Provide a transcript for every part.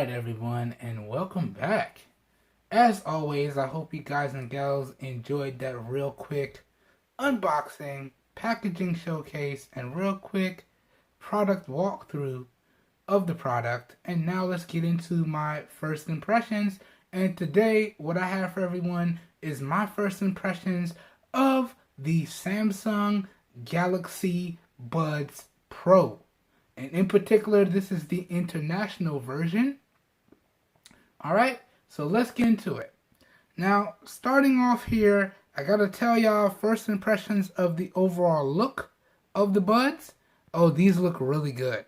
Alright everyone, and welcome back. As always, I hope you guys and gals enjoyed that real quick unboxing, packaging showcase, and real quick product walkthrough of the product. And now let's get into my first impressions. And today, what I have for everyone is my first impressions of the Samsung Galaxy Buds Pro. And in particular, this is the international version. Alright, so let's get into it. Now, starting off here, I gotta tell y'all first impressions of the overall look of the buds. Oh, these look really good.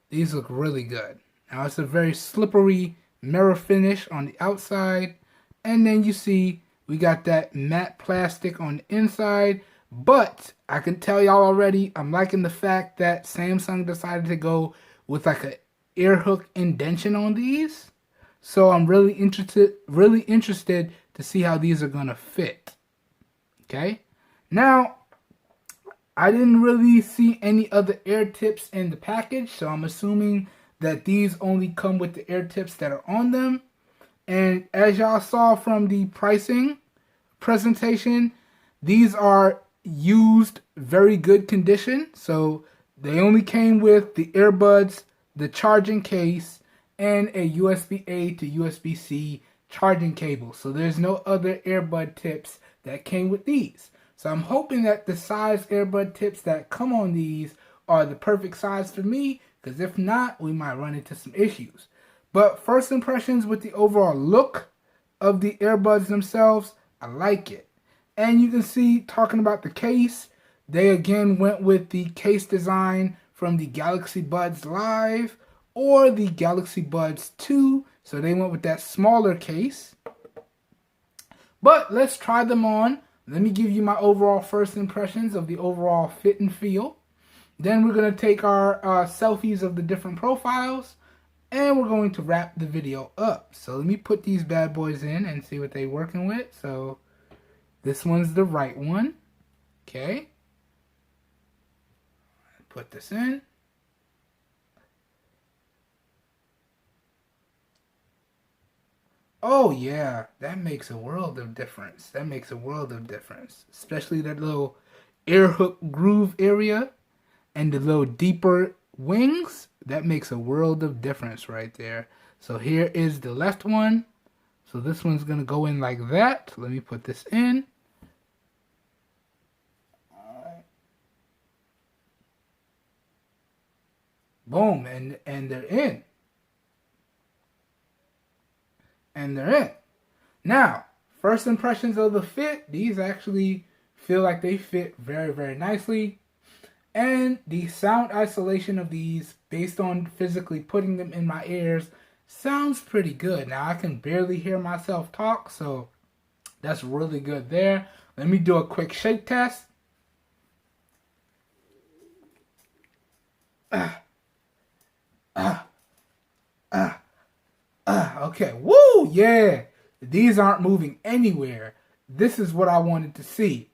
These look really good. Now, it's a very slippery mirror finish on the outside. And then you see we got that matte plastic on the inside. But I can tell y'all already, I'm liking the fact that Samsung decided to go with like an ear hook indentation on these. So I'm really interested to see how these are gonna fit. Okay. Now, I didn't really see any other ear tips in the package, so I'm assuming that these only come with the ear tips that are on them. And as y'all saw from the pricing presentation, these are used very good condition. So they only came with the earbuds, the charging case, and a USB-A to USB-C charging cable. So there's no other earbud tips that came with these. So I'm hoping that the size earbud tips that come on these are the perfect size for me, because if not, we might run into some issues. But first impressions with the overall look of the earbuds themselves, I like it. And you can see, talking about the case, they again went with the case design from the Galaxy Buds Live or the Galaxy Buds 2. So they went with that smaller case. But let's try them on. Let me give you my overall first impressions of the overall fit and feel. Then we're going to take our selfies of the different profiles. And we're going to wrap the video up. So let me put these bad boys in and see what they're working with. So this one's the right one. Okay. Put this in. Oh yeah, that makes a world of difference. That makes a world of difference. Especially that little ear hook groove area and the little deeper wings. That makes a world of difference right there. So here is the left one. So this one's going to go in like that. Let me put this in. Alright. Boom. And they're in. And they're in. Now, first impressions of the fit. These actually feel like they fit very, very nicely. And the sound isolation of these, based on physically putting them in my ears, sounds pretty good. Now, I can barely hear myself talk, so that's really good there. Let me do a quick shake test. Okay, woo, yeah. These aren't moving anywhere. This is what I wanted to see.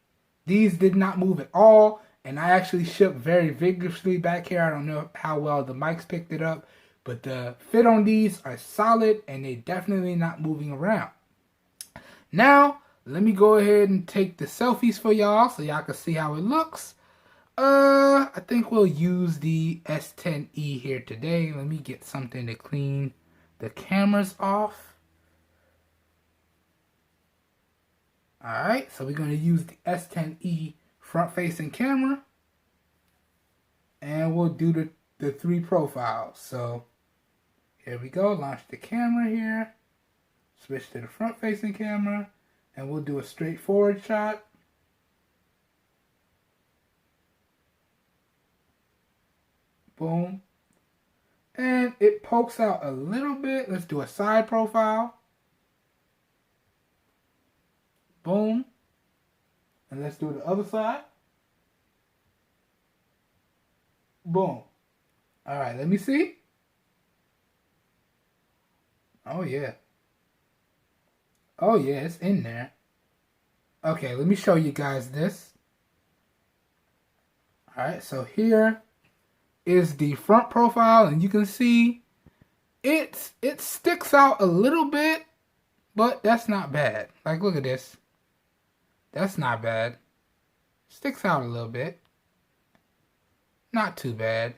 These did not move at all. And I actually shook very vigorously back here. I don't know how well the mics picked it up. But the fit on these are solid. And they're definitely not moving around. Now, let me go ahead and take the selfies for y'all. So y'all can see how it looks. I think we'll use the S10e here today. Let me get something to clean the cameras off. Alright, so we're going to use the S10e front-facing camera, and we'll do the three profiles. So here we go. Launch the camera here, switch to the front-facing camera, and we'll do a straightforward shot. Boom. And it pokes out a little bit. Let's do a side profile. Boom. And let's do the other side. Boom. All right, let me see. Oh, yeah. Oh, yeah, it's in there. Okay, let me show you guys this. All right, so here is the front profile, and you can see it sticks out a little bit, but that's not bad. Like, look at this. That's not bad. Sticks out a little bit. Not too bad.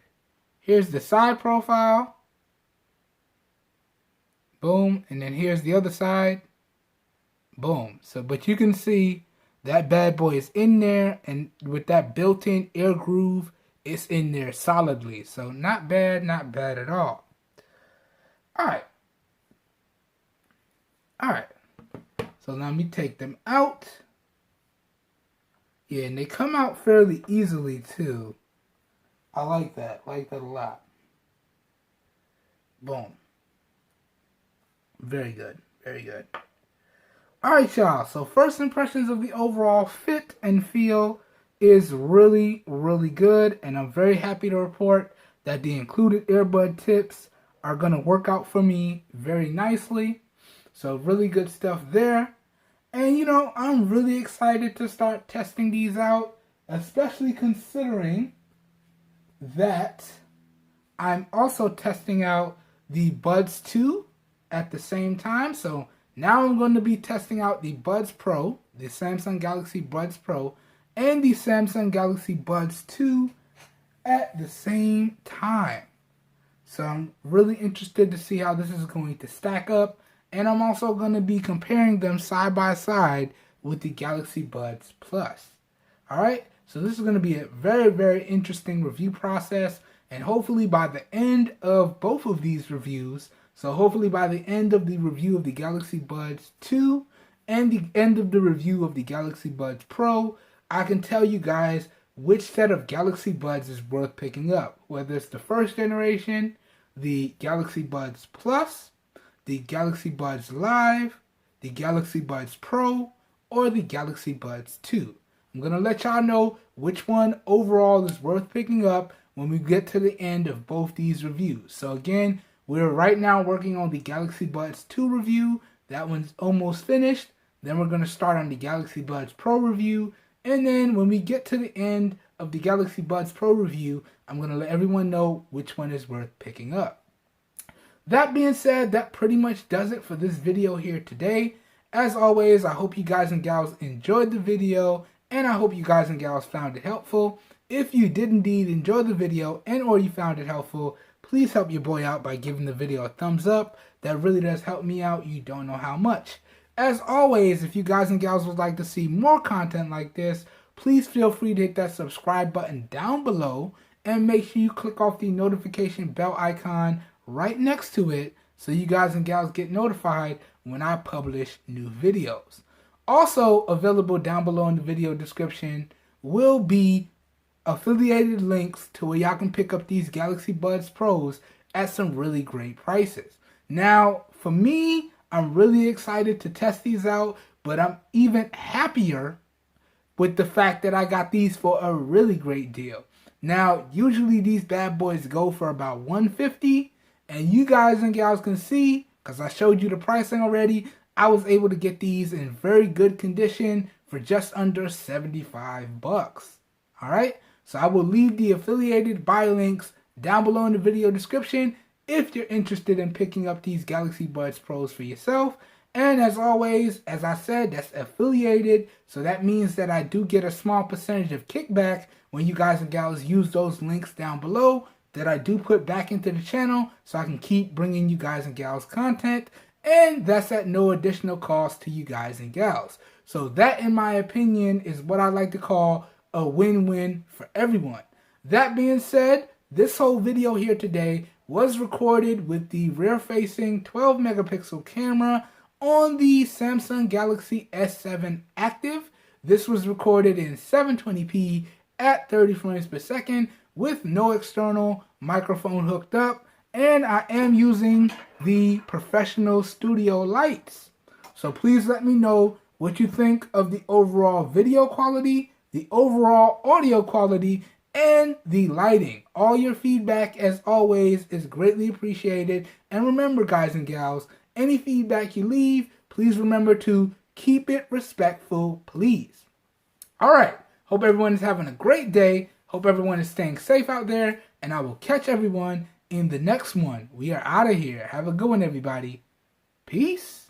Here's the side profile. Boom. And then here's the other side. Boom. So, but you can see that bad boy is in there, and with that built-in air groove, it's in there solidly. So not bad at all. Alright. Alright. So let me take them out. Yeah, and they come out fairly easily too. I like that. I like that a lot. Boom. Very good. Very good. Alright, y'all. So first impressions of the overall fit and feel is really, really good. And I'm very happy to report that the included earbud tips are going to work out for me very nicely. So really good stuff there. And you know, I'm really excited to start testing these out, especially considering that I'm also testing out the Buds 2 at the same time. So now I'm going to be testing out the Buds Pro, the Samsung Galaxy Buds Pro, and the Samsung Galaxy Buds 2 at the same time. So I'm really interested to see how this is going to stack up. And I'm also going to be comparing them side by side with the Galaxy Buds Plus. Alright, so this is going to be a very, very interesting review process. And hopefully by the end of both of these reviews, so hopefully by the end of the review of the Galaxy Buds 2 and the end of the review of the Galaxy Buds Pro, I can tell you guys which set of Galaxy Buds is worth picking up. Whether it's the first generation, the Galaxy Buds Plus, the Galaxy Buds Live, the Galaxy Buds Pro, or the Galaxy Buds 2. I'm going to let y'all know which one overall is worth picking up when we get to the end of both these reviews. So again, we're right now working on the Galaxy Buds 2 review. That one's almost finished. Then we're going to start on the Galaxy Buds Pro review. And then when we get to the end of the Galaxy Buds Pro review, I'm going to let everyone know which one is worth picking up. That being said, that pretty much does it for this video here today. As always, I hope you guys and gals enjoyed the video, and I hope you guys and gals found it helpful. If you did indeed enjoy the video and or you found it helpful, please help your boy out by giving the video a thumbs up. That really does help me out. You don't know how much. As always, if you guys and gals would like to see more content like this, please feel free to hit that subscribe button down below and make sure you click off the notification bell icon right next to it so you guys and gals get notified when I publish new videos. Also available down below in the video description will be affiliated links to where y'all can pick up these Galaxy Buds Pros at some really great prices. Now, for me, I'm really excited to test these out, but I'm even happier with the fact that I got these for a really great deal. Now, usually these bad boys go for about $150, and you guys and gals can see, because I showed you the pricing already, I was able to get these in very good condition for just under 75 bucks. Alright, so I will leave the affiliated buy links down below in the video description if you're interested in picking up these Galaxy Buds Pros for yourself. And as always, as I said, that's affiliated, so that means that I do get a small percentage of kickback when you guys and gals use those links down below that I do put back into the channel so I can keep bringing you guys and gals content, and that's at no additional cost to you guys and gals. So that, in my opinion, is what I like to call a win-win for everyone. That being said, this whole video here today was recorded with the rear-facing 12 megapixel camera on the Samsung Galaxy S7 Active. This was recorded in 720p at 30 frames per second with no external microphone hooked up, and I am using the professional studio lights. So please let me know what you think of the overall video quality, the overall audio quality, and the lighting. All your feedback, as always, is greatly appreciated. And remember, guys and gals, any feedback you leave, please remember to keep it respectful, please. Alright, hope everyone is having a great day. Hope everyone is staying safe out there, and I will catch everyone in the next one. We are out of here. Have a good one, everybody. Peace.